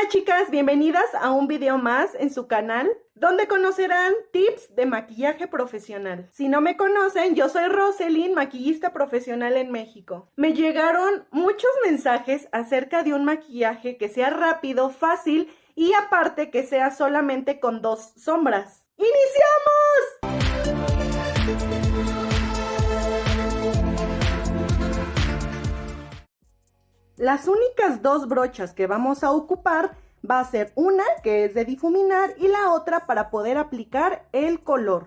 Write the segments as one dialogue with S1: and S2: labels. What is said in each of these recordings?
S1: Hola chicas, bienvenidas a un video más en su canal, donde conocerán tips de maquillaje profesional. Si no me conocen, yo soy Roselyn, maquillista profesional en México. Me llegaron muchos mensajes acerca de un maquillaje que sea rápido, fácil y aparte que sea solamente con 2 sombras. ¡Iniciamos! Las únicas 2 brochas que vamos a ocupar va a ser una que es de difuminar y la otra para poder aplicar el color.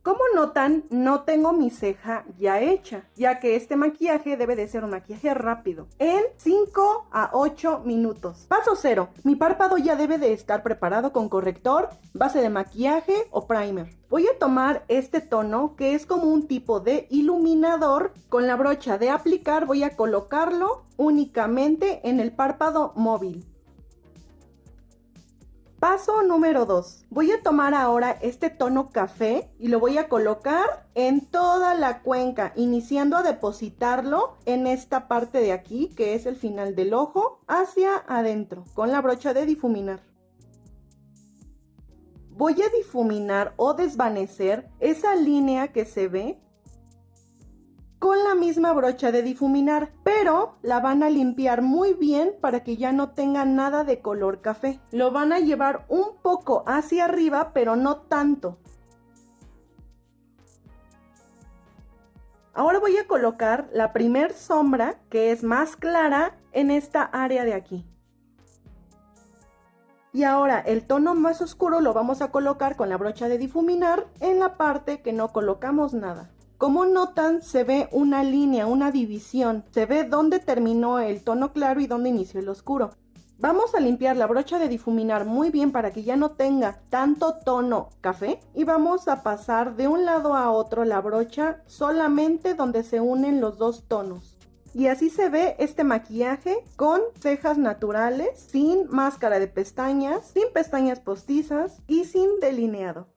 S1: Como notan, no tengo mi ceja ya hecha, ya que este maquillaje debe de ser un maquillaje rápido, en 5 a 8 minutos. Paso 0. Mi párpado ya debe de estar preparado con corrector, base de maquillaje o primer. Voy a tomar este tono que es como un tipo de iluminador. Con la brocha de aplicar voy a colocarlo únicamente en el párpado móvil. Paso número 2. Voy a tomar ahora este tono café y lo voy a colocar en toda la cuenca, iniciando a depositarlo en esta parte de aquí, que es el final del ojo, hacia adentro, con la brocha de difuminar. Voy a difuminar o desvanecer esa línea que se ve con la misma brocha de difuminar, pero la van a limpiar muy bien para que ya no tenga nada de color café. Lo van a llevar un poco hacia arriba, pero no tanto. Ahora voy a colocar la primer sombra, que es más clara, en esta área de aquí. Y ahora el tono más oscuro lo vamos a colocar con la brocha de difuminar en la parte que no colocamos nada. Como notan, se ve una línea, una división. Se ve dónde terminó el tono claro y dónde inició el oscuro. Vamos a limpiar la brocha de difuminar muy bien para que ya no tenga tanto tono café. Y vamos a pasar de un lado a otro la brocha solamente donde se unen los 2 tonos. Y así se ve este maquillaje con cejas naturales, sin máscara de pestañas, sin pestañas postizas y sin delineado.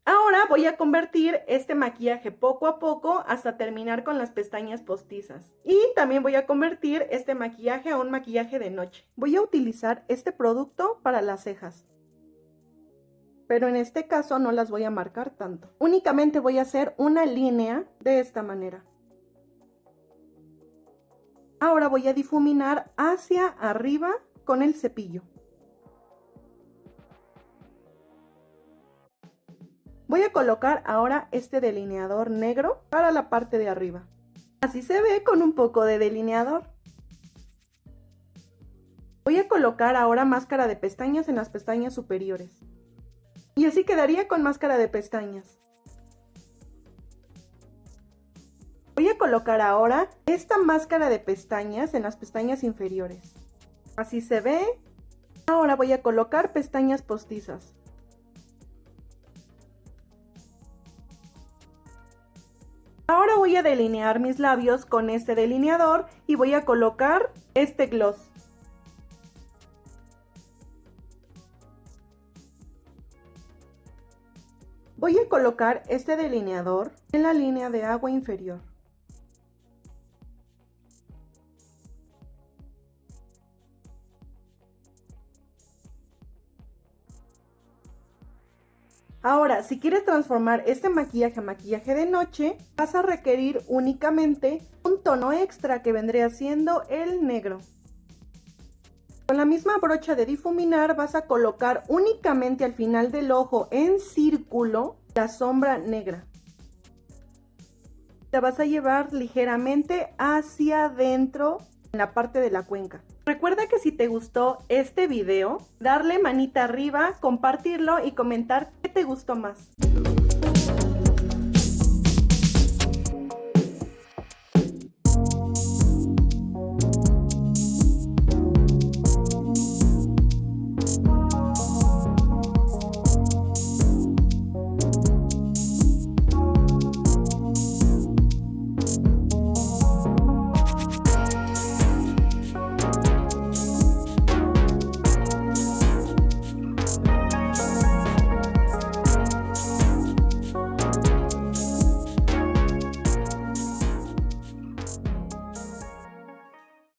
S1: Ahora voy a convertir este maquillaje poco a poco hasta terminar con las pestañas postizas. Y también voy a convertir este maquillaje a un maquillaje de noche. Voy a utilizar este producto para las cejas, pero en este caso no las voy a marcar tanto. Únicamente voy a hacer una línea de esta manera. Ahora voy a difuminar hacia arriba con el cepillo. Voy a colocar ahora este delineador negro para la parte de arriba. Así se ve con un poco de delineador. Voy a colocar ahora máscara de pestañas en las pestañas superiores. Y así quedaría con máscara de pestañas. Voy a colocar ahora esta máscara de pestañas en las pestañas inferiores. Así se ve. Ahora voy a colocar pestañas postizas. Ahora voy a delinear mis labios con este delineador y voy a colocar este gloss. Voy a colocar este delineador en la línea de agua inferior. Ahora, si quieres transformar este maquillaje a maquillaje de noche, vas a requerir únicamente un tono extra que vendría siendo el negro. Con la misma brocha de difuminar vas a colocar únicamente al final del ojo en círculo la sombra negra. La vas a llevar ligeramente hacia adentro en la parte de la cuenca. Recuerda que si te gustó este video, darle manita arriba, compartirlo y comentar qué te gustó más.